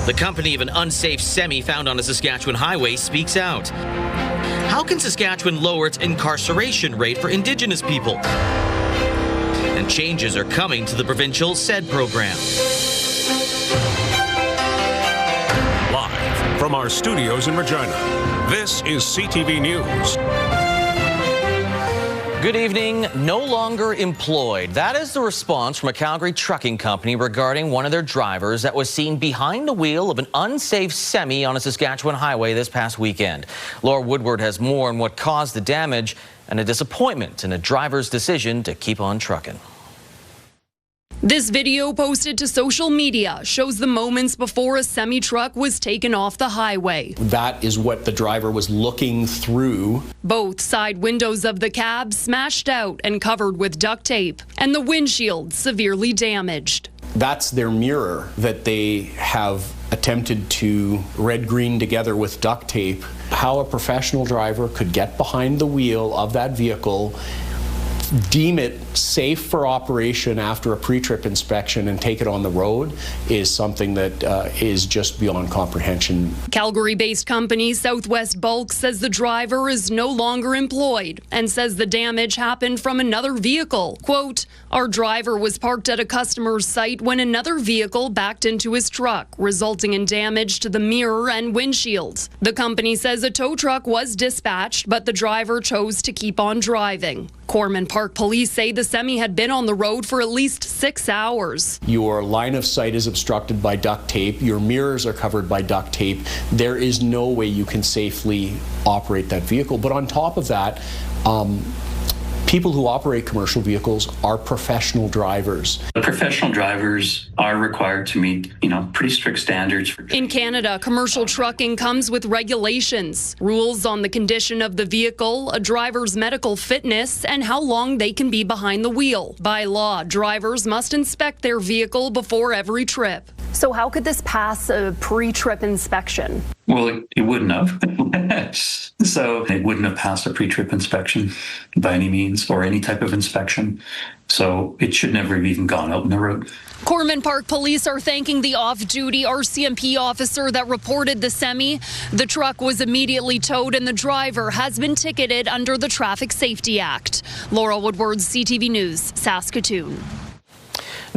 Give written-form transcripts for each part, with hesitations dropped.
The company of an unsafe semi found on a Saskatchewan highway speaks out. How can Saskatchewan lower its incarceration rate for Indigenous people? And changes are coming to the provincial SED program. Live from our studios in Regina, this is CTV News. Good evening. No longer employed. That is the response from a Calgary trucking company regarding one of their drivers that was seen behind the wheel of an unsafe semi on a Saskatchewan highway this past weekend. Laura Woodward has more on what caused the damage and a disappointment in a driver's decision to keep on trucking. This video posted to social media shows the moments before a semi-truck was taken off the highway. That is what the driver was looking through. Both side windows of the cab smashed out and covered with duct tape, and the windshield severely damaged. That's their mirror that they have attempted to red-green together with duct tape. How a professional driver could get behind the wheel of that vehicle, deem it safe for operation after a pre-trip inspection and take it on the road is something that is just beyond comprehension. Calgary-based company Southwest Bulk says the driver is no longer employed and says the damage happened from another vehicle. Quote, "Our driver was parked at a customer's site when another vehicle backed into his truck, resulting in damage to the mirror and windshield." The company says a tow truck was dispatched, but the driver chose to keep on driving. Corman Park police say the semi had been on the road for at least 6 hours. Your line of sight is obstructed by duct tape. Your mirrors are covered by duct tape. There is no way you can safely operate that vehicle. But on top of that, people who operate commercial vehicles are professional drivers. Professional drivers are required to meet, pretty strict standards. In Canada, commercial trucking comes with regulations, rules on the condition of the vehicle, a driver's medical fitness, and how long they can be behind the wheel. By law, drivers must inspect their vehicle before every trip. So how could this pass a pre-trip inspection? Well, it wouldn't have. So it wouldn't have passed a pre-trip inspection by any means, or any type of inspection. So it should never have even gone out on the road. Corman Park police are thanking the off-duty RCMP officer that reported the semi. The truck was immediately towed and the driver has been ticketed under the Traffic Safety Act. Laura Woodward, CTV News, Saskatoon.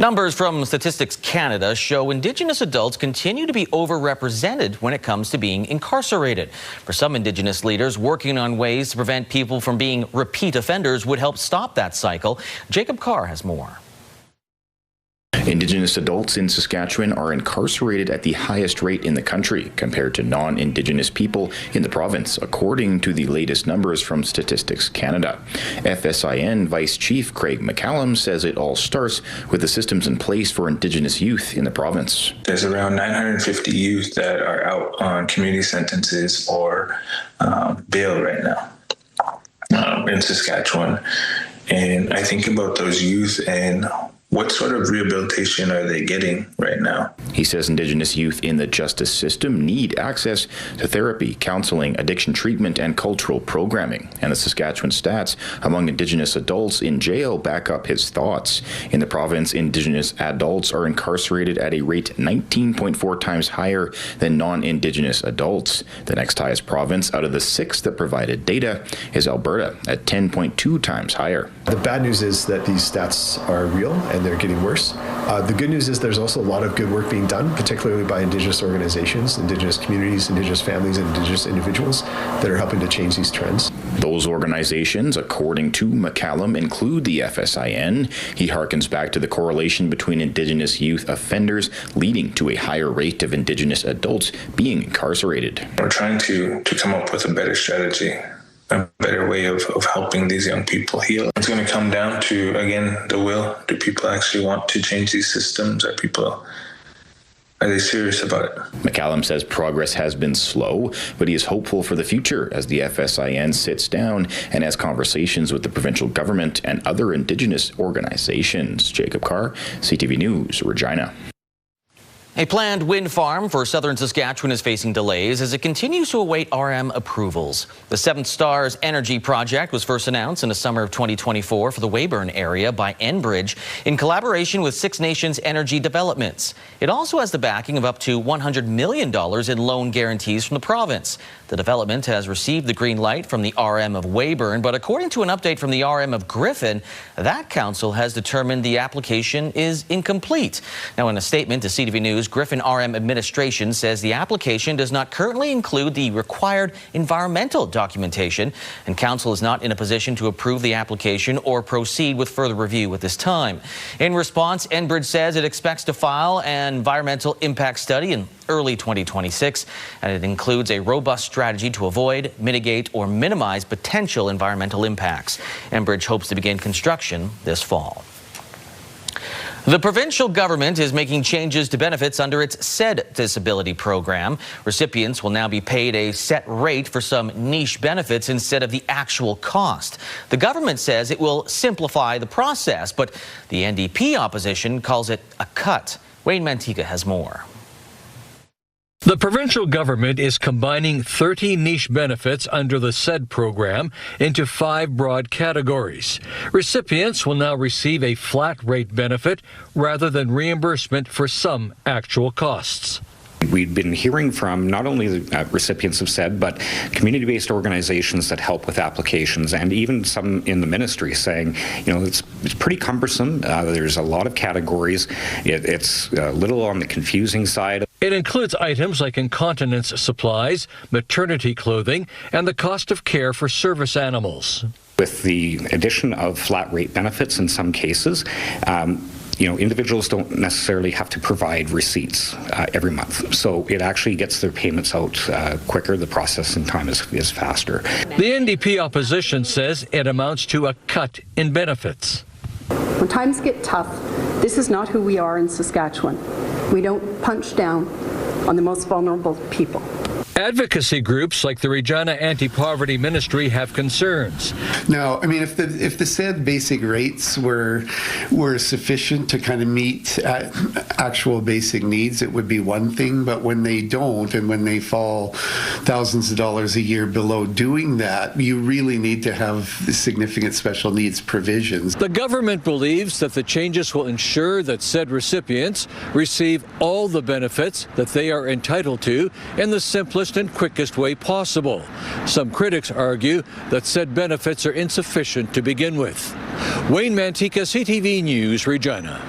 Numbers from Statistics Canada show Indigenous adults continue to be overrepresented when it comes to being incarcerated. For some Indigenous leaders, working on ways to prevent people from being repeat offenders would help stop that cycle. Jacob Carr has more. Indigenous adults in Saskatchewan are incarcerated at the highest rate in the country compared to non-Indigenous people in the province, according to the latest numbers from Statistics Canada. FSIN Vice Chief Craig McCallum says it all starts with the systems in place for Indigenous youth in the province. There's around 950 youth that are out on community sentences or bail right now in Saskatchewan. And I think about those youth and what sort of rehabilitation are they getting right now? He says Indigenous youth in the justice system need access to therapy, counseling, addiction treatment, and cultural programming. And the Saskatchewan stats among Indigenous adults in jail back up his thoughts. In the province, Indigenous adults are incarcerated at a rate 19.4 times higher than non-Indigenous adults. The next highest province out of the 6 that provided data is Alberta at 10.2 times higher. The bad news is that these stats are real and they're getting worse. The good news is there's also a lot of good work being done, particularly by Indigenous organizations, Indigenous communities, Indigenous families, and Indigenous individuals that are helping to change these trends. Those organizations, according to McCallum, include the FSIN. He harkens back to the correlation between Indigenous youth offenders leading to a higher rate of Indigenous adults being incarcerated. We're trying to come up with a better strategy, a better way of helping these young people heal. It's going to come down to, again, the will. Do people actually want to change these systems? Are they serious about it? McCallum says progress has been slow, but he is hopeful for the future as the FSIN sits down and has conversations with the provincial government and other Indigenous organizations. Jacob Carr, CTV News, Regina. A planned wind farm for southern Saskatchewan is facing delays as it continues to await RM approvals. The Seventh Stars Energy Project was first announced in the summer of 2024 for the Weyburn area by Enbridge in collaboration with Six Nations Energy Developments. It also has the backing of up to $100 million in loan guarantees from the province. The development has received the green light from the RM of Weyburn, but according to an update from the RM of Griffin, that council has determined the application is incomplete. Now, in a statement to CTV News, Griffin RM administration says the application does not currently include the required environmental documentation, and council is not in a position to approve the application or proceed with further review at this time. In response, Enbridge says it expects to file an environmental impact study in early 2026, and it includes a robust strategy to avoid, mitigate, or minimize potential environmental impacts. Enbridge hopes to begin construction this fall. The provincial government is making changes to benefits under its SED disability program. Recipients will now be paid a set rate for some niche benefits instead of the actual cost. The government says it will simplify the process, but the NDP opposition calls it a cut. Wayne Mantika has more. The provincial government is combining 30 niche benefits under the SED program into 5 broad categories. Recipients will now receive a flat rate benefit rather than reimbursement for some actual costs. We've been hearing from not only the recipients of SED, but community-based organizations that help with applications, and even some in the ministry saying, you know, it's pretty cumbersome. There's a lot of categories. It's a little on the confusing side. It includes items like incontinence supplies, maternity clothing, and the cost of care for service animals. With the addition of flat rate benefits in some cases, individuals don't necessarily have to provide receipts every month. So it actually gets their payments out quicker. The processing time is faster. The NDP opposition says it amounts to a cut in benefits. When times get tough, this is not who we are in Saskatchewan. We don't punch down on the most vulnerable people. Advocacy groups like the Regina Anti-Poverty Ministry have concerns. No, I mean, if the said basic rates were sufficient to kind of meet actual basic needs, it would be one thing. But when they don't, and when they fall thousands of dollars a year below doing that, you really need to have significant special needs provisions. The government believes that the changes will ensure that said recipients receive all the benefits that they are entitled to in the simplest and quickest way possible. Some critics argue that said benefits are insufficient to begin with. Wayne Mantika, CTV News, Regina.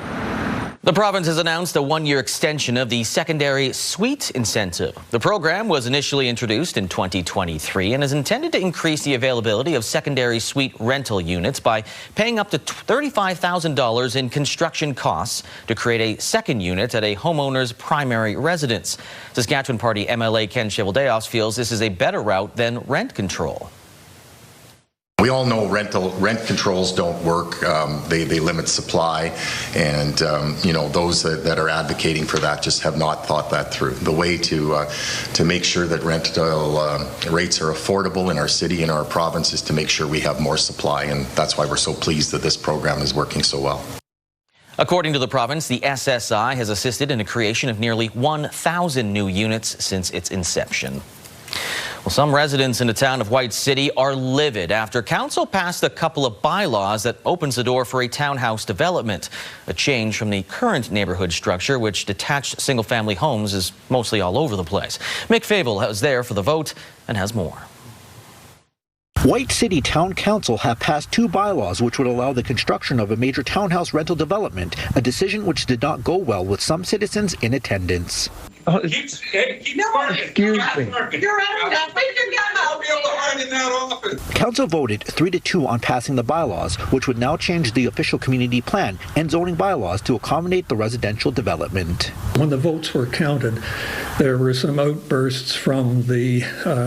The province has announced a one-year extension of the secondary suite incentive. The program was initially introduced in 2023 and is intended to increase the availability of secondary suite rental units by paying up to $35,000 in construction costs to create a second unit at a homeowner's primary residence. Saskatchewan Party MLA Ken Cheveldayoff feels this is a better route than rent control. We all know rent controls don't work. They limit supply, and those that are advocating for that just have not thought that through. The way to make sure that rental rates are affordable in our city and our province is to make sure we have more supply, and that's why we're so pleased that this program is working so well. According to the province, the SSI has assisted in the creation of nearly 1,000 new units since its inception. Well, some residents in the town of White City are livid after council passed a couple of bylaws that opens the door for a townhouse development, a change from the current neighborhood structure, which detached single-family homes is mostly all over the place. Mick Fable was there for the vote and has more. White City Town Council have passed 2 bylaws which would allow the construction of a major townhouse rental development, a decision which did not go well with some citizens in attendance. Excuse me. Council voted 3-2 on passing the bylaws, which would now change the official community plan and zoning bylaws to accommodate the residential development. When the votes were counted, there were some outbursts from the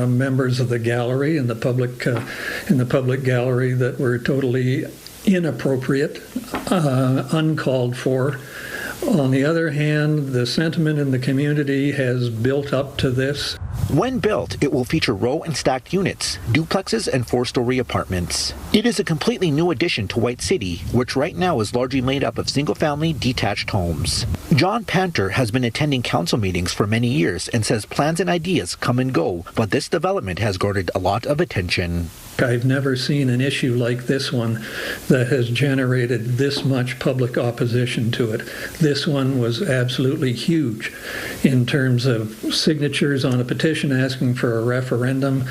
members of the gallery and the public gallery that were totally inappropriate, uncalled for. On the other hand, the sentiment in the community has built up to this. When built, it will feature row and stacked units, duplexes, and 4-story apartments. It is a completely new addition to White City, which right now is largely made up of single-family detached homes. John Panter has been attending council meetings for many years and says plans and ideas come and go, but this development has garnered a lot of attention. I've never seen an issue like this one that has generated this much public opposition to it. This one was absolutely huge in terms of signatures on a petition asking for a referendum,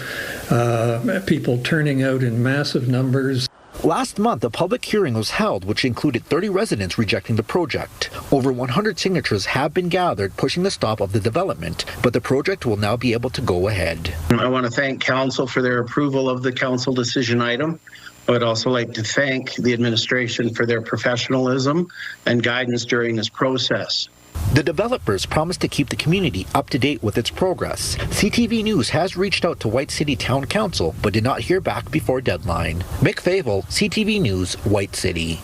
people turning out in massive numbers. Last month, a public hearing was held which included 30 residents rejecting the project. Over 100 signatures have been gathered pushing the stop of the development, but the project will now be able to go ahead. I want to thank Council for their approval of the Council decision item. I would also like to thank the administration for their professionalism and guidance during this process. The developers promise to keep the community up to date with its progress. CTV News has reached out to White City Town Council but did not hear back before deadline. Mick Favel, CTV News, White City.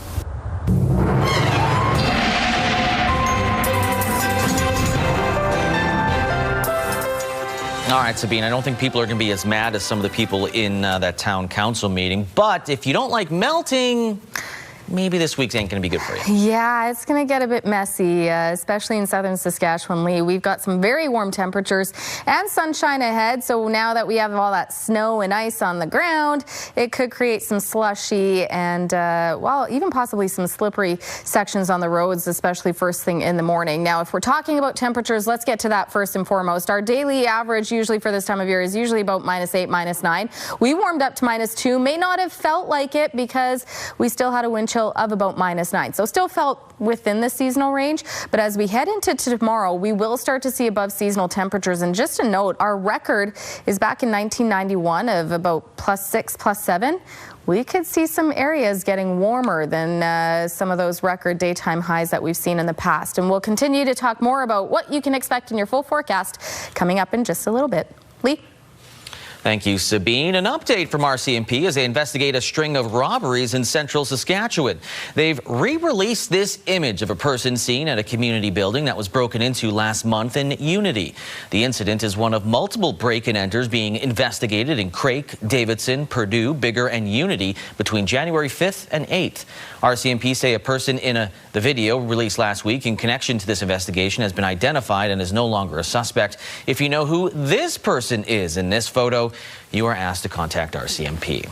All right, Sabine, I don't think people are going to be as mad as some of the people in that town council meeting, but if you don't like melting, maybe this week's ain't going to be good for you. Yeah, it's going to get a bit messy, especially in southern Saskatchewan, Lee. We've got some very warm temperatures and sunshine ahead, so now that we have all that snow and ice on the ground, it could create some slushy and, well, even possibly some slippery sections on the roads, especially first thing in the morning. Now, if we're talking about temperatures, let's get to that first and foremost. Our daily average usually for this time of year is usually about -8, -9. We warmed up to -2, may not have felt like it because we still had a wind chill of about -9. So still felt within the seasonal range. But as we head into tomorrow, we will start to see above seasonal temperatures. And just a note, our record is back in 1991 of about +6, +7. We could see some areas getting warmer than some of those record daytime highs that we've seen in the past. And we'll continue to talk more about what you can expect in your full forecast coming up in just a little bit. Lee? Thank you, Sabine. An update from RCMP as they investigate a string of robberies in central Saskatchewan. They've re-released this image of a person seen at a community building that was broken into last month in Unity. The incident is one of multiple break-and-enters being investigated in Craik, Davidson, Purdue, Bigger, and Unity between January 5th and 8th. RCMP say a person in the video released last week in connection to this investigation has been identified and is no longer a suspect. If you know who this person is in this photo, you are asked to contact RCMP.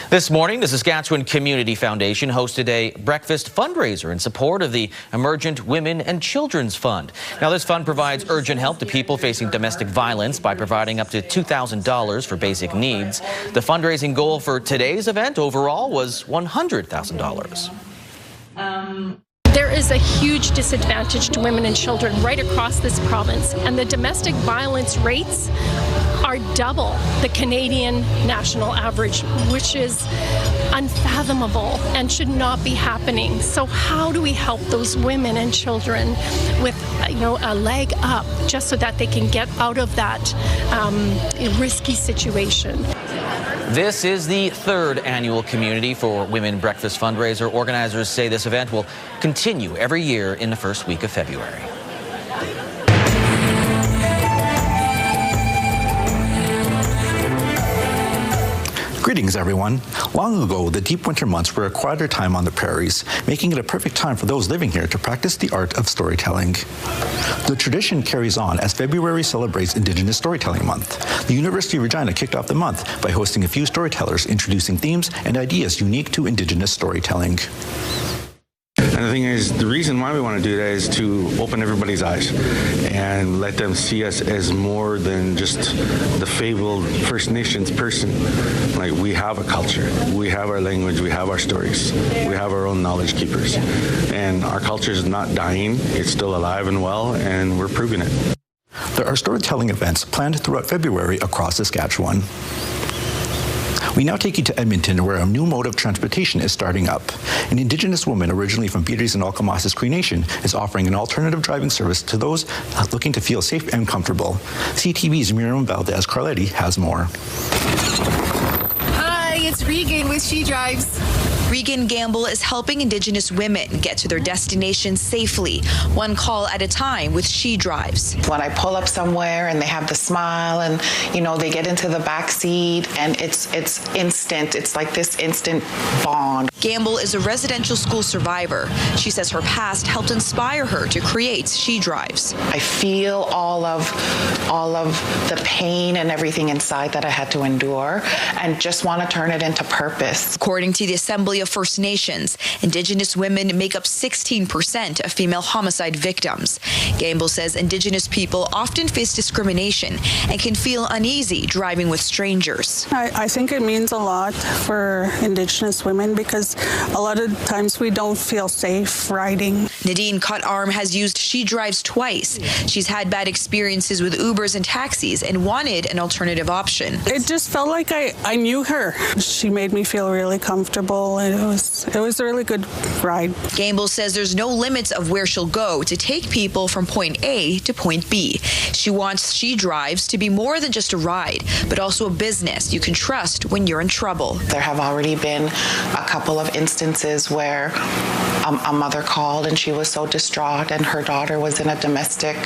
This morning, the Saskatchewan Community Foundation hosted a breakfast fundraiser in support of the Emergent Women and Children's Fund. Now, this fund provides urgent help to people facing domestic violence by providing up to $2,000 for basic needs. The fundraising goal for today's event overall was $100,000. There is a huge disadvantage to women and children right across this province, and the domestic violence rates are double the Canadian national average, which is unfathomable and should not be happening. So how do we help those women and children with, a leg up just so that they can get out of that risky situation? This is the third annual Community for Women Breakfast fundraiser. Organizers say this event will continue every year in the first week of February. Greetings, everyone. Long ago, the deep winter months were a quieter time on the prairies, making it a perfect time for those living here to practice the art of storytelling. The tradition carries on as February celebrates Indigenous Storytelling Month. The University of Regina kicked off the month by hosting a few storytellers introducing themes and ideas unique to Indigenous storytelling. And the thing is, the reason why we want to do that is to open everybody's eyes and let them see us as more than just the fabled First Nations person. Like, we have a culture, we have our language, we have our stories, we have our own knowledge keepers. And our culture is not dying, it's still alive and well, and we're proving it. There are storytelling events planned throughout February across Saskatchewan. We now take you to Edmonton, where a new mode of transportation is starting up. An Indigenous woman originally from Beatrice and Alcomas's Cree Nation is offering an alternative driving service to those looking to feel safe and comfortable. CTV's Miriam Valdez-Carletti has more. Hi, it's Regan with She Drives. Regan Gamble is helping Indigenous women get to their destinations safely, one call at a time with She Drives. When I pull up somewhere and they have the smile and, you know, they get into the back seat and it's instant. It's like this instant bond. Gamble is a residential school survivor. She says her past helped inspire her to create She Drives. I feel all of the pain and everything inside that I had to endure and just want to turn it into purpose. According to the Assembly of First Nations, Indigenous women make up 16% of female homicide victims. Gamble says Indigenous people often face discrimination and can feel uneasy driving with strangers. I think it means a lot for Indigenous women because a lot of times we don't feel safe riding. Nadine Cutarm has used She Drives twice. She's had bad experiences with Ubers and taxis and wanted an alternative option. It just felt like I knew her. She made me feel really comfortable, and it was a really good ride. Gamble says there's no limits of where she'll go to take people from point A to point B. She wants She Drives to be more than just a ride, but also a business you can trust when you're in trouble. There have already been a couple of instances where a mother called and she was so distraught and her daughter was in a domestic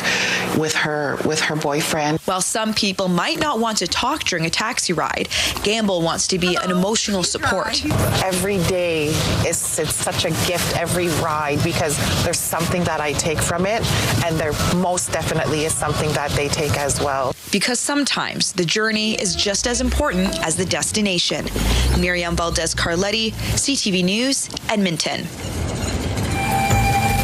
with her boyfriend. While some people might not want to talk during a taxi ride, Gamble wants to be an emotional support. Every day it's such a gift, every ride, because there's something that I take from it, and there most definitely is something that they take as well. Because sometimes the journey is just as important as the destination. Miriam Valdez-Carletti, CTV News, Edmonton.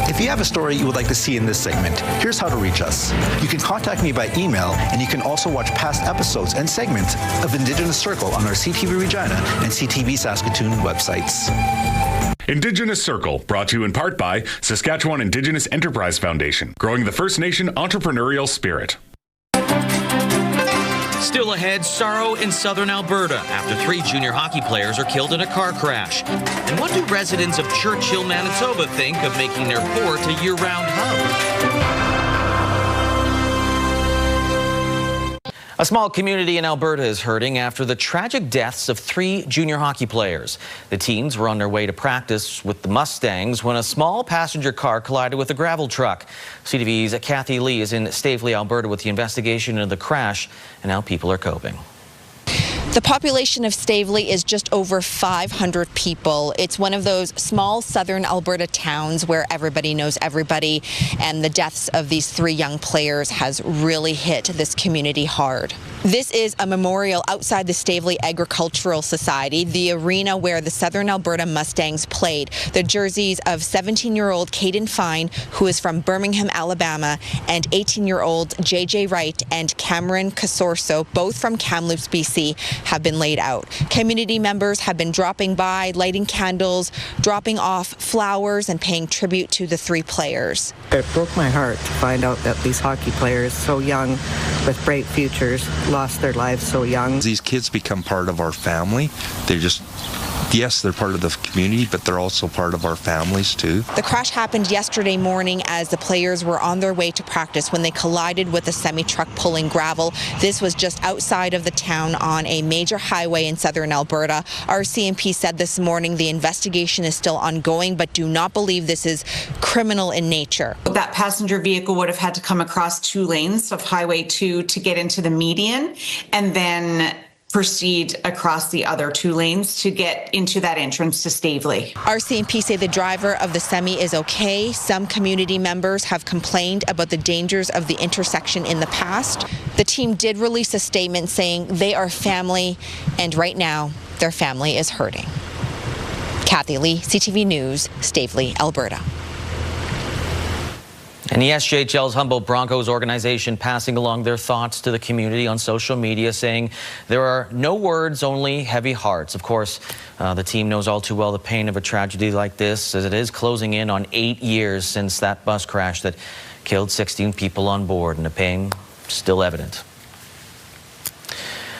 If you have a story you would like to see in this segment, here's how to reach us. You can contact me by email, and you can also watch past episodes and segments of Indigenous Circle on our CTV Regina and CTV Saskatoon websites. Indigenous Circle, brought to you in part by Saskatchewan Indigenous Enterprise Foundation, growing the First Nation entrepreneurial spirit. Still ahead, sorrow in southern Alberta after 3 junior hockey players are killed in a car crash. And what do residents of Churchill, Manitoba think of making their port a year-round hub? A small community in Alberta is hurting after the tragic deaths of 3 junior hockey players. The teens were on their way to practice with the Mustangs when a small passenger car collided with a gravel truck. CTV's Kathy Lee is in Stavely, Alberta with the investigation into the crash and how people are coping. The population of Stavely is just over 500 people. It's one of those small southern Alberta towns where everybody knows everybody, and the deaths of these 3 young players has really hit this community hard. This is a memorial outside the Stavely Agricultural Society, the arena where the Southern Alberta Mustangs played. The jerseys of 17-year-old Caden Fine, who is from Birmingham, Alabama, and 18-year-old JJ Wright and Cameron Casorso, both from Kamloops, BC, have been laid out. Community members have been dropping by, lighting candles, dropping off flowers, and paying tribute to the 3 players. It broke my heart to find out that these hockey players, so young, with bright futures, lost their lives so young. These kids become part of our family. They're just, yes, they're part of the community, but they're also part of our families too. The crash happened yesterday morning as the players were on their way to practice when they collided with a semi-truck pulling gravel. This was just outside of the town on a major highway in southern Alberta. RCMP said this morning the investigation is still ongoing, but do not believe this is criminal in nature. That passenger vehicle would have had to come across 2 lanes of Highway 2 to get into the median, and then proceed across the other 2 lanes to get into that entrance to Stavely. RCMP say the driver of the semi is okay. Some community members have complained about the dangers of the intersection in the past. The team did release a statement saying they are family, and right now their family is hurting. Kathy Lee, CTV News, Stavely, Alberta. And the SJHL's Humboldt Broncos organization passing along their thoughts to the community on social media, saying there are no words, only heavy hearts. Of course, the team knows all too well the pain of a tragedy like this, as it is closing in on 8 years since that bus crash that killed 16 people on board, and the pain still evident.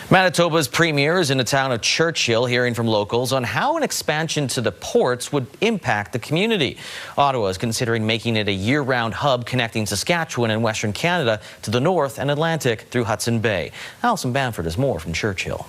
Manitoba's premier is in the town of Churchill, hearing from locals on how an expansion to the ports would impact the community. Ottawa is considering making it a year-round hub connecting Saskatchewan and Western Canada to the north and Atlantic through Hudson Bay. Alison Bamford has more from Churchill.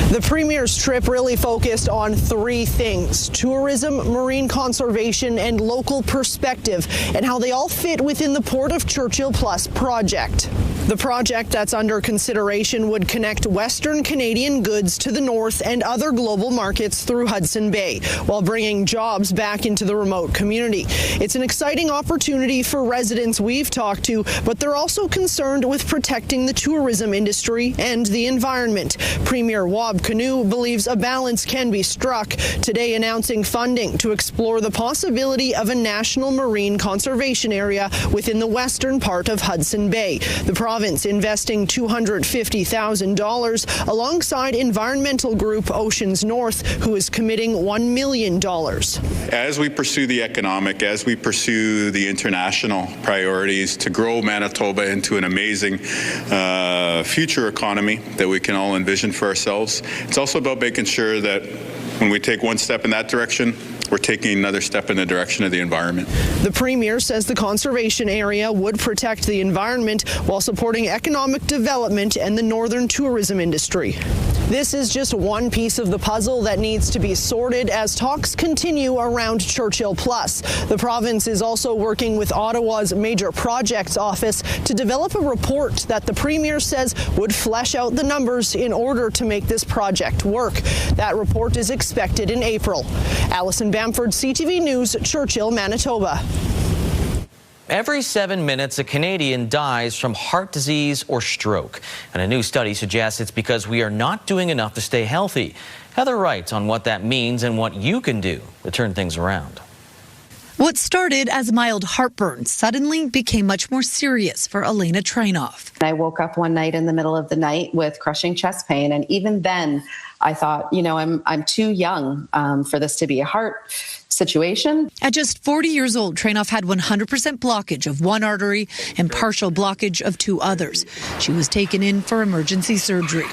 The Premier's trip really focused on three things: tourism, marine conservation, and local perspective, and how they all fit within the Port of Churchill Plus project. The project that's under consideration would connect Western Canadian goods to the north and other global markets through Hudson Bay, while bringing jobs back into the remote community. It's an exciting opportunity for residents we've talked to, but they're also concerned with protecting the tourism industry and the environment. Premier Wab Kinew believes a balance can be struck, today announcing funding to explore the possibility of a national marine conservation area within the western part of Hudson Bay. The province investing $250,000 alongside environmental group Oceans North, who is committing $1 million. As we pursue the economic, as we pursue the international priorities to grow Manitoba into an amazing future economy that we can all envision for ourselves, it's also about making sure that when we take one step in that direction, we're taking another step in the direction of the environment. The Premier says the conservation area would protect the environment while supporting economic development and the northern tourism industry. This is just one piece of the puzzle that needs to be sorted as talks continue around Churchill Plus. The province is also working with Ottawa's Major Projects Office to develop a report that the Premier says would flesh out the numbers in order to make this project work. That report is expected in April. Allison Bamford, CTV News, Churchill, Manitoba. Every 7 minutes, a Canadian dies from heart disease or stroke. And a new study suggests it's because we are not doing enough to stay healthy. Heather writes on what that means and what you can do to turn things around. What started as mild heartburn suddenly became much more serious for Elena Trainoff. I woke up one night in the middle of the night with crushing chest pain, and even then I thought, I'm too young for this to be a heart situation. At just 40 years old, Trainoff had 100% blockage of one artery and partial blockage of two others. She was taken in for emergency surgery.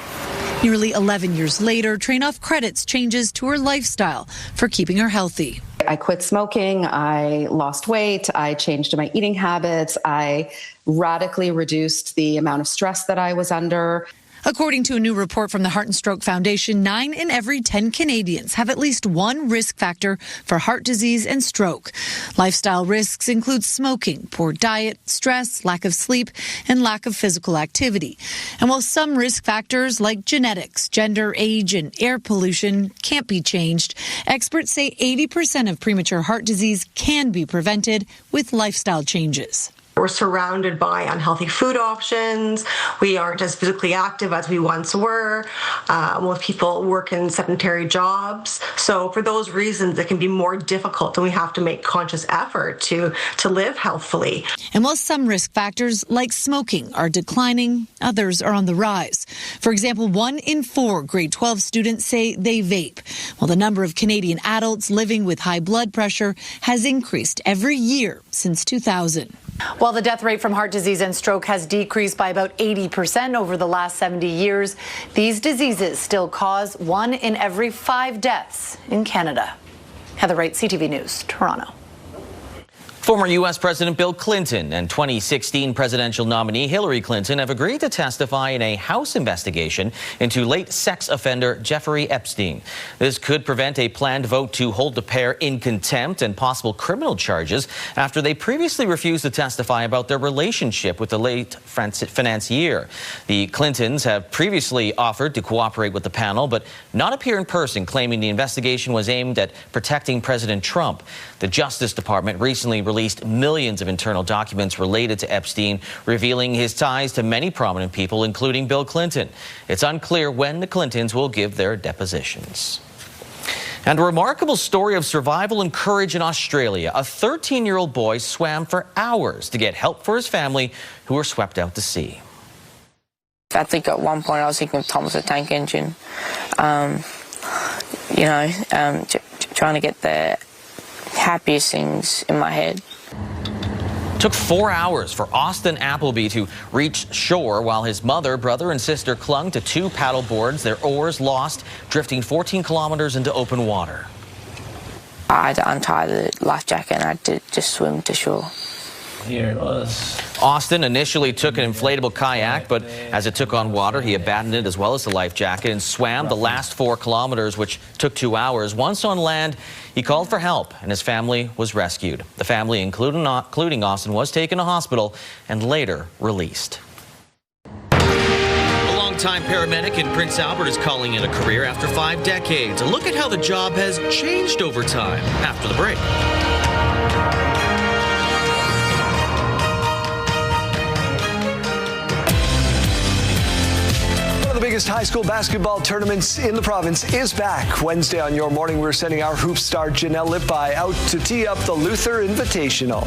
Nearly 11 years later, Trainoff credits changes to her lifestyle for keeping her healthy. I quit smoking, I lost weight, I changed my eating habits, I radically reduced the amount of stress that I was under. According to a new report from the Heart and Stroke Foundation, 9 in every 10 Canadians have at least one risk factor for heart disease and stroke. Lifestyle risks include smoking, poor diet, stress, lack of sleep, and lack of physical activity. And while some risk factors like genetics, gender, age, and air pollution can't be changed, experts say 80% of premature heart disease can be prevented with lifestyle changes. We're surrounded by unhealthy food options. We aren't as physically active as we once were. Most people work in sedentary jobs. So for those reasons, it can be more difficult, and we have to make conscious effort to live healthfully. And while some risk factors like smoking are declining, others are on the rise. For example, 1 in 4 grade 12 students say they vape, while the number of Canadian adults living with high blood pressure has increased every year since 2000. While the death rate from heart disease and stroke has decreased by about 80% over the last 70 years, these diseases still cause 1 in every 5 deaths in Canada. Heather Wright, CTV News, Toronto. Former U.S. President Bill Clinton and 2016 presidential nominee Hillary Clinton have agreed to testify in a House investigation into late sex offender Jeffrey Epstein. This could prevent a planned vote to hold the pair in contempt and possible criminal charges after they previously refused to testify about their relationship with the late financier. The Clintons have previously offered to cooperate with the panel, but not appear in person, claiming the investigation was aimed at protecting President Trump. The Justice Department recently released millions of internal documents related to Epstein, revealing his ties to many prominent people, including Bill Clinton. It's unclear when the Clintons will give their depositions. And a remarkable story of survival and courage in Australia. A 13-year-old boy swam for hours to get help for his family who were swept out to sea. I think at one point I was thinking of Thomas the Tank Engine, trying to get the happiest things in my head. Took 4 hours for Austin Appleby to reach shore while his mother, brother, and sister clung to 2 paddle boards, their oars lost, drifting 14 kilometers into open water. I had to untie the life jacket and I had to just swim to shore. Here it was. Austin initially took an inflatable kayak, but as it took on water, he abandoned it as well as the life jacket and swam the last 4 kilometers, which took 2 hours. Once on land, he called for help and his family was rescued. The family, including Austin, was taken to hospital and later released. A longtime paramedic in Prince Albert is calling it a career after 5 decades. A look at how the job has changed over time after the break. The biggest high school basketball tournaments in the province is back. Wednesday on Your Morning, we're sending our hoop star Janelle Lippi out to tee up the Luther Invitational.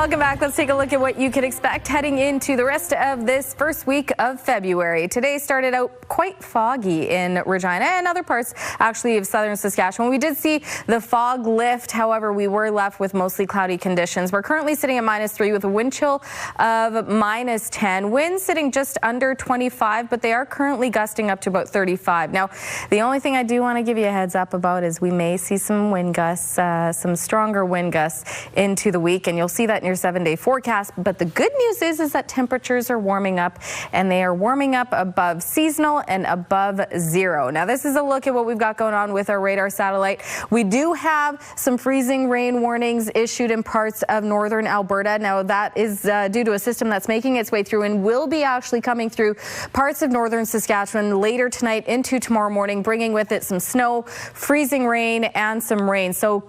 Welcome back. Let's take a look at what you can expect heading into the rest of this first week of February. Today started out quite foggy in Regina and other parts actually of southern Saskatchewan. We did see the fog lift. However, we were left with mostly cloudy conditions. We're currently sitting at -3 with a wind chill of -10. Winds sitting just under 25, but they are currently gusting up to about 35. Now, the only thing I do want to give you a heads up about is we may see some wind gusts, some stronger wind gusts into the week, and you'll see that in your 7-day forecast. But the good news is that temperatures are warming up, and they are warming up above seasonal and above 0. Now, this is a look at what we've got going on with our radar satellite. We do have some freezing rain warnings issued in parts of northern Alberta. Now, that is due to a system that's making its way through and will be actually coming through parts of northern Saskatchewan later tonight into tomorrow morning, bringing with it some snow, freezing rain, and some rain. So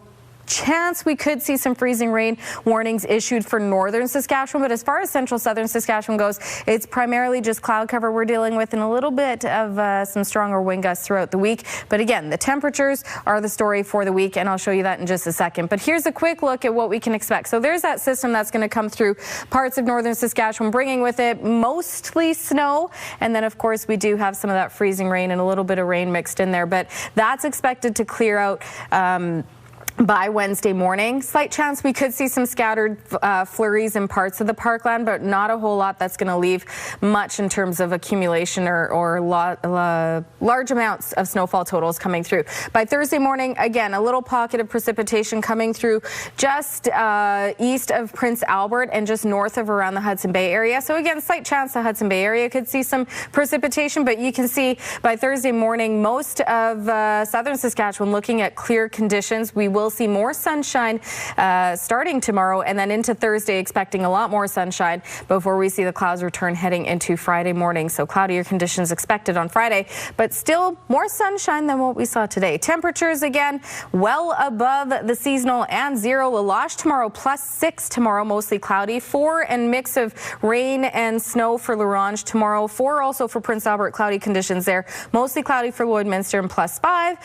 chance we could see some freezing rain warnings issued for northern Saskatchewan, but as far as central southern Saskatchewan goes, it's primarily just cloud cover we're dealing with and a little bit of some stronger wind gusts throughout the week. But again, the temperatures are the story for the week, and I'll show you that in just a second. But here's a quick look at what we can expect. So there's that system that's going to come through parts of northern Saskatchewan, bringing with it mostly snow, and then of course we do have some of that freezing rain and a little bit of rain mixed in there, but that's expected to clear out by Wednesday morning. Slight chance we could see some scattered flurries in parts of the parkland, but not a whole lot that's going to leave much in terms of accumulation or large amounts of snowfall totals coming through. By Thursday morning, again, a little pocket of precipitation coming through just east of Prince Albert and just north of around the Hudson Bay area. So again, slight chance the Hudson Bay area could see some precipitation, but you can see by Thursday morning, most of southern Saskatchewan looking at clear conditions. We will see more sunshine starting tomorrow, and then into Thursday expecting a lot more sunshine before we see the clouds return heading into Friday morning. So cloudier conditions expected on Friday, but still more sunshine than what we saw today. Temperatures again well above the seasonal and 0. La Loche tomorrow +6 tomorrow, mostly cloudy. 4 and mix of rain and snow for L'Orange tomorrow. 4 also for Prince Albert, cloudy conditions there. Mostly cloudy for Lloydminster and +5.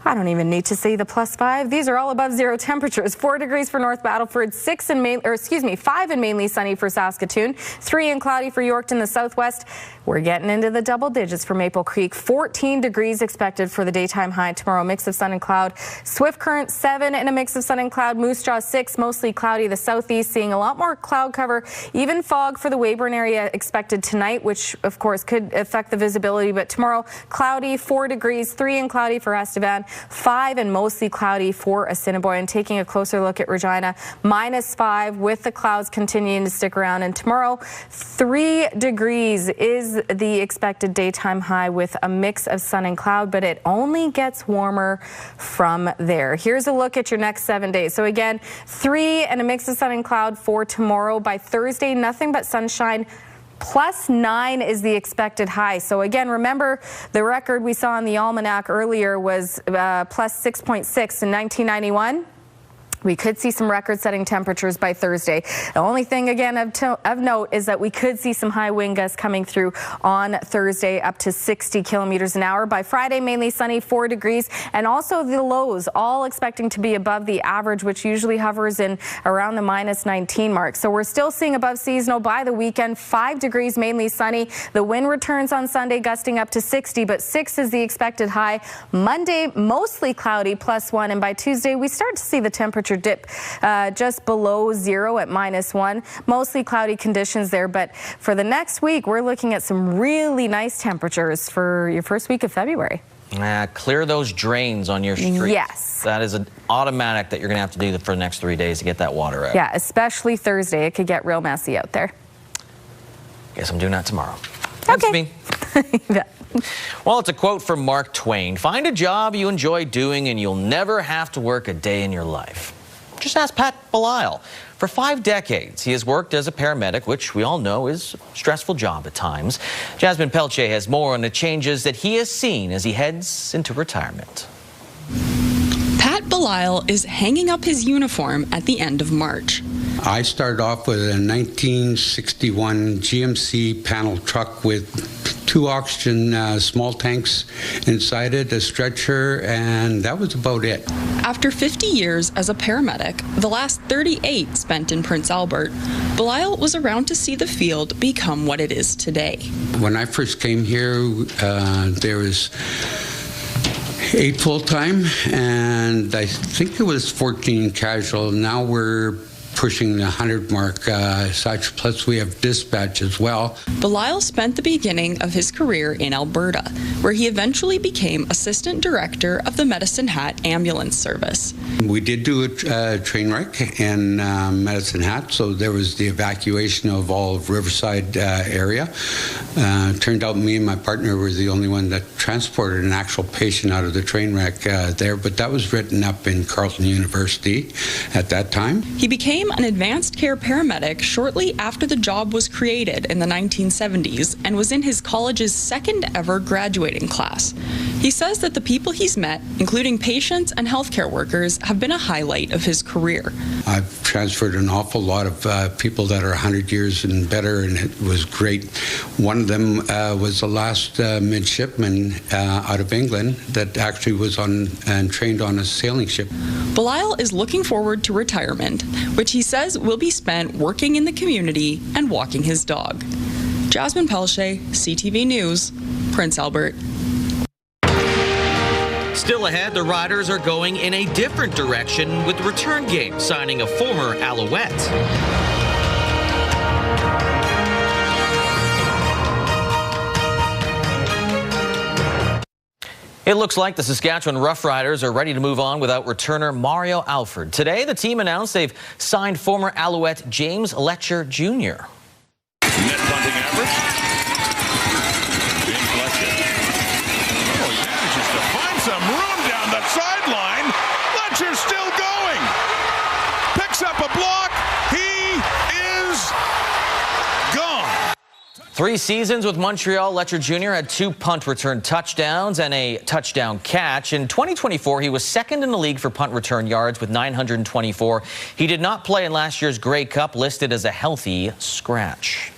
I don't even need to say the +5. These are all above 0 temperatures. 4 degrees for North Battleford, 5 and mainly sunny for Saskatoon, 3 and cloudy for Yorkton, the southwest. We're getting into the double digits for Maple Creek. 14 degrees expected for the daytime high tomorrow. Mix of sun and cloud. Swift Current 7 and a mix of sun and cloud. Moose Jaw 6, mostly cloudy. The southeast seeing a lot more cloud cover. Even fog for the Weyburn area expected tonight, which of course could affect the visibility. But tomorrow, cloudy, 4 degrees, 3 and cloudy for Estevan. 5 and mostly cloudy for Assiniboine. Taking a closer look at Regina, -5 with the clouds continuing to stick around. And tomorrow, 3 degrees is the expected daytime high with a mix of sun and cloud, but it only gets warmer from there. Here's a look at your next 7 days. So again, 3 and a mix of sun and cloud for tomorrow. By Thursday, nothing but sunshine. +9 is the expected high. So again, remember the record we saw in the almanac earlier was +6.6 in 1991. We could see some record-setting temperatures by Thursday. The only thing, again, of note is that we could see some high wind gusts coming through on Thursday up to 60 kilometers an hour. By Friday, mainly sunny, 4 degrees, and also the lows all expecting to be above the average, which usually hovers in around the -19 mark. So we're still seeing above seasonal by the weekend. 5 degrees, mainly sunny. The wind returns on Sunday, gusting up to 60, but 6 is the expected high. Monday, mostly cloudy, +1, and by Tuesday, we start to see the temperature temperature dip just below zero at -1. Mostly cloudy conditions there, but for the next week, we're looking at some really nice temperatures for your first week of February. Clear those drains on your street. Yes. That is an automatic that you're going to have to do for the next 3 days to get that water out. Yeah, especially Thursday. It could get real messy out there. Guess I'm doing that tomorrow. Thanks, me. Well, it's a quote from Mark Twain. Find a job you enjoy doing and you'll never have to work a day in your life. Just ask Pat Belisle. For 5 decades, he has worked as a paramedic, which we all know is a stressful job at times. Jasmine Pelche has more on the changes that he has seen as he heads into retirement. Pat Belisle is hanging up his uniform at the end of March. I started off with a 1961 GMC panel truck with 2 oxygen small tanks inside it, a stretcher, and that was about it. After 50 years as a paramedic, the last 38 spent in Prince Albert, Belisle was around to see the field become what it is today. When I first came here, there was 8 full-time, and I think it was 14 casual. Now we're pushing the 100 mark, plus we have dispatch as well. Belisle spent the beginning of his career in Alberta, where he eventually became assistant director of the Medicine Hat Ambulance Service. We did do a train wreck in Medicine Hat, so there was the evacuation of all of Riverside area. Turned out me and my partner were the only one that transported an actual patient out of the train wreck there, but that was written up in Carleton University at that time. He became an advanced care paramedic shortly after the job was created in the 1970s and was in his college's second ever graduating class. He says that the people he's met, including patients and healthcare workers, have been a highlight of his career. I've transferred an awful lot of people that are 100 years and better, and it was great. One of them was the last midshipman out of England that actually was on and trained on a sailing ship. Belisle is looking forward to retirement, which he says will be spent working in the community and walking his dog. Jasmine Pelche, CTV News, Prince Albert. Still ahead, the Riders are going in a different direction with the return game, signing a former Alouette. It looks like the Saskatchewan Roughriders are ready to move on without returner Mario Alford. Today, the team announced they've signed former Alouette James Letcher Jr. Net bunting average. James Letcher. Oh, he manages to find some room down the sideline. Letcher's still going. Picks up a block. He is gone. 3 seasons with Montreal, Letcher Jr. had 2 punt return touchdowns and a touchdown catch. In 2024, he was second in the league for punt return yards with 924. He did not play in last year's Grey Cup, listed as a healthy scratch.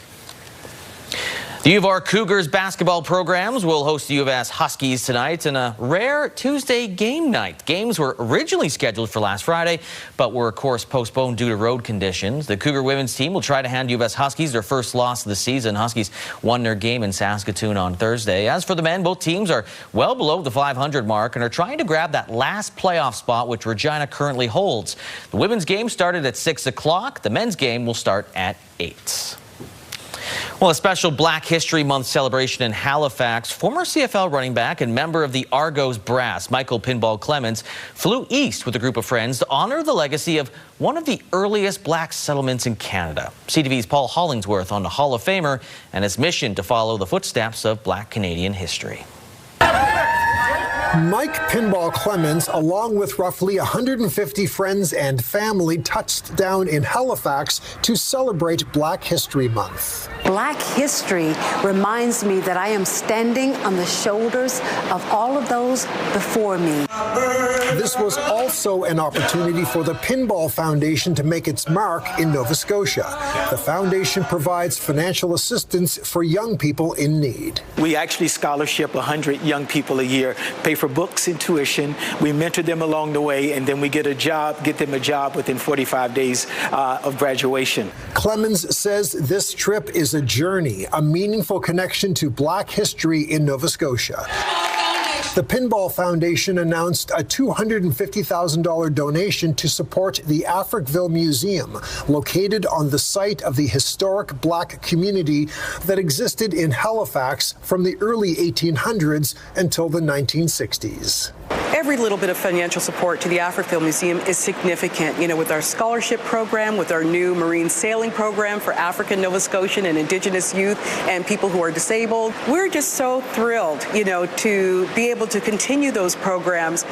The U of R Cougars basketball programs will host the U of S Huskies tonight in a rare Tuesday game night. Games were originally scheduled for last Friday, but were, of course, postponed due to road conditions. The Cougar women's team will try to hand U of S Huskies their first loss of the season. Huskies won their game in Saskatoon on Thursday. As for the men, both teams are well below the 500 mark and are trying to grab that last playoff spot, which Regina currently holds. The women's game started at 6 o'clock. The men's game will start at 8. Well, a special Black History Month celebration in Halifax. Former CFL running back and member of the Argos brass, Michael Pinball Clements, flew east with a group of friends to honor the legacy of one of the earliest black settlements in Canada. CTV's Paul Hollingsworth on the Hall of Famer and his mission to follow the footsteps of Black Canadian history. Mike Pinball Clements, along with roughly 150 friends and family, touched down in Halifax to celebrate Black History Month. Black history reminds me that I am standing on the shoulders of all of those before me. This was also an opportunity for the Pinball Foundation to make its mark in Nova Scotia. The foundation provides financial assistance for young people in need. We actually scholarship 100 young people a year, pay for books and tuition. We mentor them along the way, and then we get them a job within 45 days of graduation. Clemens says this trip is a journey, a meaningful connection to Black history in Nova Scotia. The Pinball Foundation announced a $250,000 donation to support the Africville Museum, located on the site of the historic Black community that existed in Halifax from the early 1800s until the 1960s. Every little bit of financial support to the Africville Museum is significant. You know, with our scholarship program, with our new marine sailing program for African, Nova Scotian, and Indigenous youth and people who are disabled, we're just so thrilled, you know, to be able to continue those programs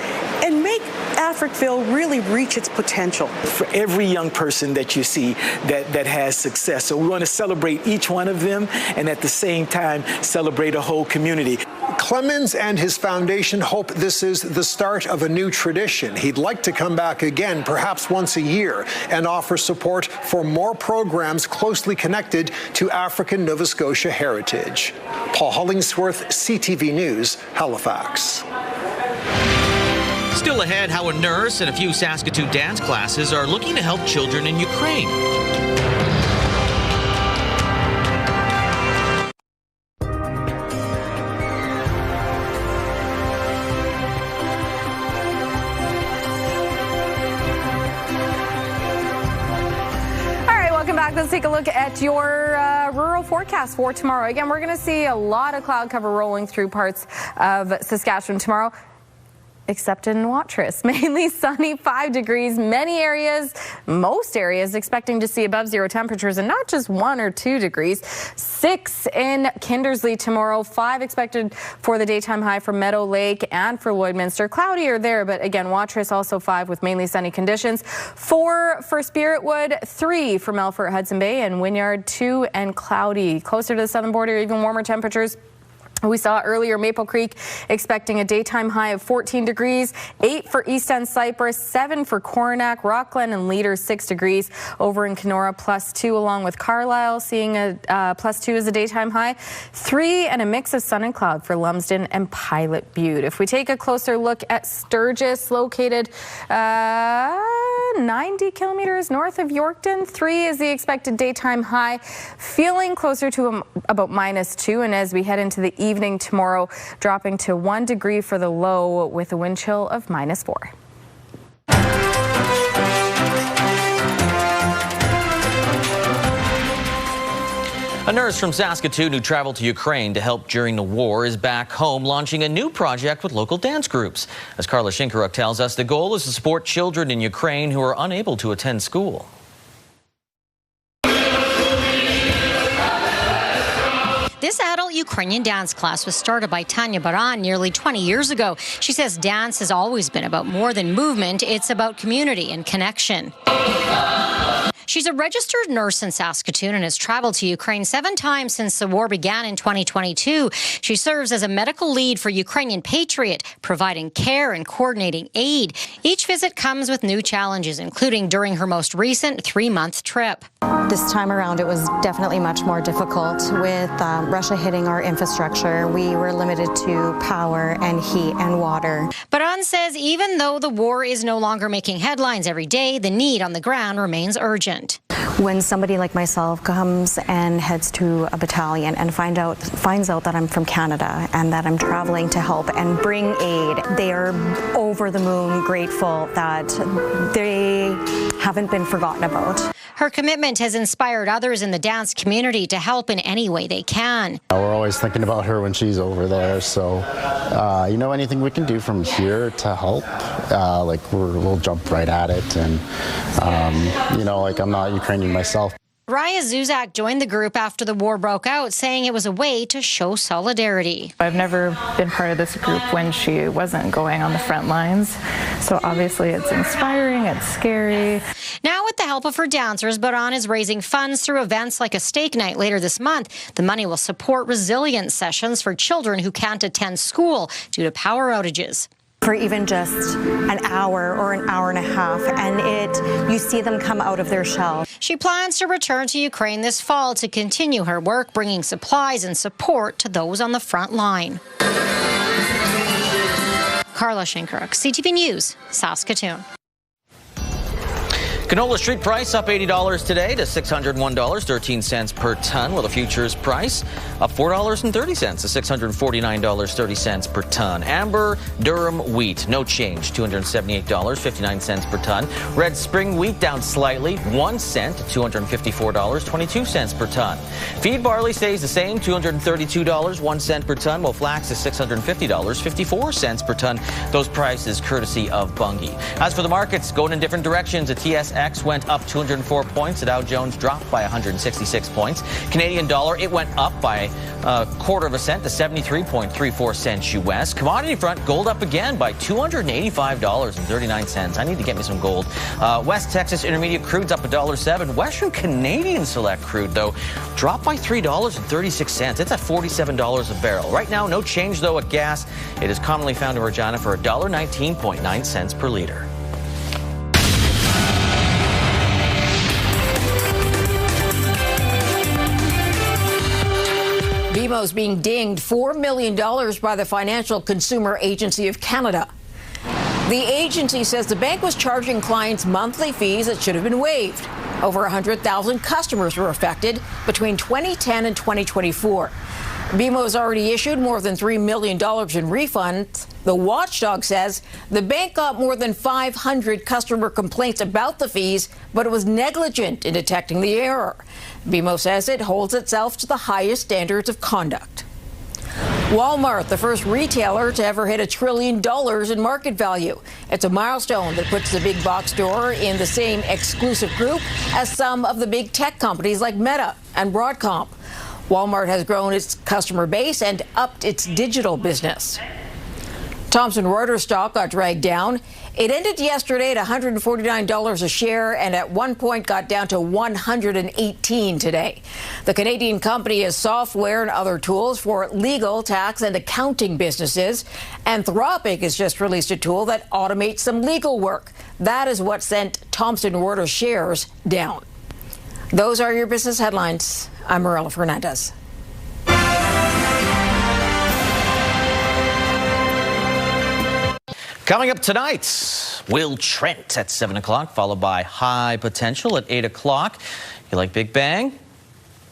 and make Africville really reach its potential. For every young person that you see that has success. So we want to celebrate each one of them and at the same time celebrate a whole community. Clemens and his foundation hope this is the start of a new tradition. He'd like to come back again, perhaps once a year, and offer support for more programs closely connected to African Nova Scotia heritage. Paul Hollingsworth, CTV News, Halifax. Still ahead, how a nurse and a few Saskatoon dance classes are looking to help children in Ukraine. Let's take a look at your rural forecast for tomorrow. Again, we're going to see a lot of cloud cover rolling through parts of Saskatchewan tomorrow, except in Watrous. Mainly sunny, 5 degrees. Many areas, most areas, expecting to see above zero temperatures, and not just 1 or 2 degrees. 6 in Kindersley tomorrow. 5 expected for the daytime high for Meadow Lake and for Woodminster. Cloudier there, but again, Watrous also 5 with mainly sunny conditions. 4 for Spiritwood, 3 for Melfort, Hudson Bay, and Wynyard, 2 and cloudy. Closer to the southern border, even warmer temperatures. We saw earlier Maple Creek expecting a daytime high of 14 degrees, 8 for East End Cypress, 7 for Coronach, Rockglen and Leader, 6 degrees. Over in Kenora, +2, along with Carlisle, seeing a +2 as a daytime high, 3 and a mix of sun and cloud for Lumsden and Pilot Butte. If we take a closer look at Sturgis, located 90 kilometers north of Yorkton, 3 is the expected daytime high, feeling closer to about -2, and as we head into the evening tomorrow, dropping to 1 degree for the low with a wind chill of -4. A nurse from Saskatoon who traveled to Ukraine to help during the war is back home launching a new project with local dance groups. As Carla Shinkaruk tells us, the goal is to support children in Ukraine who are unable to attend school. This adult Ukrainian dance class was started by Tanya Baran nearly 20 years ago. She says dance has always been about more than movement. It's about community and connection. She's a registered nurse in Saskatoon and has traveled to Ukraine 7 times since the war began in 2022. She serves as a medical lead for Ukrainian Patriot, providing care and coordinating aid. Each visit comes with new challenges, including during her most recent 3-month trip. This time around, it was definitely much more difficult with Russia hitting our infrastructure. We were limited to power and heat and water. Baran says even though the war is no longer making headlines every day, the need on the ground remains urgent. When somebody like myself comes and heads to a battalion and finds out that I'm from Canada and that I'm traveling to help and bring aid, they are over the moon grateful that they haven't been forgotten about. Her commitment has inspired others in the dance community to help in any way they can. We're always thinking about her when she's over there, so anything we can do from here to help, we'll jump right at it. And I'm not Ukrainian myself. Raya Zuzak joined the group after the war broke out, saying it was a way to show solidarity. I've never been part of this group when she wasn't going on the front lines, so obviously it's inspiring, it's scary. Now with the help of her dancers, Baran is raising funds through events like a steak night later this month. The money will support resilience sessions for children who can't attend school due to power outages. For even just an hour or an hour and a half, and you see them come out of their shell. She plans to return to Ukraine this fall to continue her work, bringing supplies and support to those on the front line. Carla Shinkaruk, CTV News, Saskatoon. Canola street price up $80 today to $601.13 per ton, while the futures price up $4.30 to $649.30 per ton. Amber Durham wheat, no change, $278.59 per ton. Red spring wheat down slightly, 1 cent to $254.22 per ton. Feed barley stays the same, $232, 1 cent per ton, while flax is $650.54 per ton. Those prices courtesy of Bunge. As for the markets, going in different directions, the TSX went up 204 points. The Dow Jones dropped by 166 points. Canadian dollar, it went up by a quarter of a cent to 73.34 cents U.S. Commodity front, gold up again by $285.39. I need to get me some gold. West Texas Intermediate crude's up $1.07. Western Canadian Select crude, though, dropped by $3.36. It's at $47 a barrel. Right now, no change, though, at gas. It is commonly found in Regina for $1.19.9 per liter. BMO's being dinged $4 million by the Financial Consumer Agency of Canada. The agency says the bank was charging clients monthly fees that should have been waived. Over 100,000 customers were affected between 2010 and 2024. BMO has already issued more than $3 million in refunds. The watchdog says the bank got more than 500 customer complaints about the fees, but it was negligent in detecting the error. BMO says it holds itself to the highest standards of conduct. Walmart, the first retailer to ever hit $1 trillion in market value. It's a milestone that puts the big box store in the same exclusive group as some of the big tech companies like Meta and Broadcom. Walmart has grown its customer base and upped its digital business. Thomson Reuters stock got dragged down. It ended yesterday at $149 a share and at one point got down to $118 today. The Canadian company has software and other tools for legal, tax, and accounting businesses. Anthropic has just released a tool that automates some legal work. That is what sent Thomson Reuters shares down. Those are your business headlines. I'm Marilla Fernandez. Coming up tonight, Will Trent at 7 o'clock, followed by High Potential at 8 o'clock. You like Big Bang?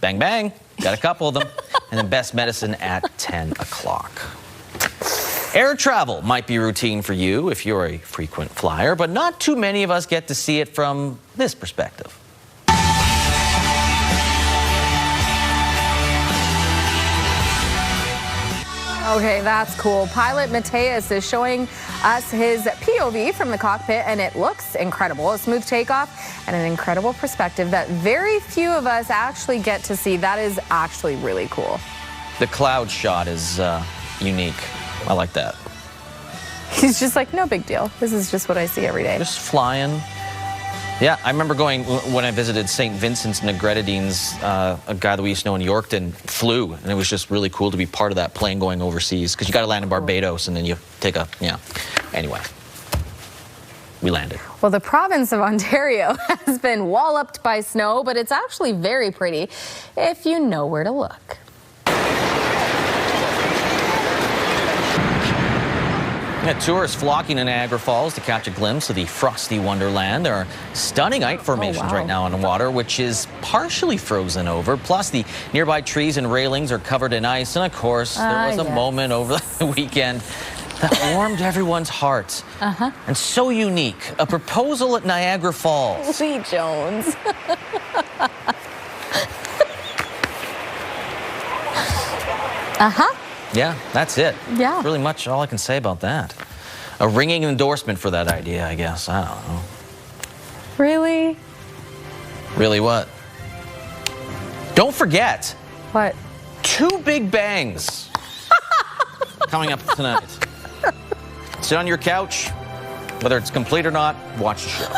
Bang, bang. Got a couple of them. And then Best Medicine at 10 o'clock. Air travel might be routine for you if you're a frequent flyer, but not too many of us get to see it from this perspective. Okay, that's cool. Pilot Mateus is showing us his POV from the cockpit, and it looks incredible. A smooth takeoff and an incredible perspective that very few of us actually get to see. That is actually really cool. The cloud shot is unique. I like that. He's just like, no big deal. This is just what I see every day. Just flying. Yeah, I remember going when I visited St. Vincent's and the Grenadines, a guy that we used to know in Yorkton flew, and it was just really cool to be part of that plane going overseas, because you got to land in Barbados and then you take a, Anyway, we landed. Well, the province of Ontario has been walloped by snow, but it's actually very pretty if you know where to look. Yeah, tourists flocking to Niagara Falls to catch a glimpse of the frosty wonderland. There are stunning ice formations right now on the water, which is partially frozen over. Plus, the nearby trees and railings are covered in ice. And of course, there was a moment over the weekend that warmed everyone's hearts. And so unique. A proposal at Niagara Falls. Lee Jones. Yeah, that's it. Yeah. That's really much all I can say about that. A ringing endorsement for that idea, I guess. I don't know. Really? Really what? Don't forget. What? 2 big bangs coming up tonight. Sit on your couch, whether it's complete or not, watch the show.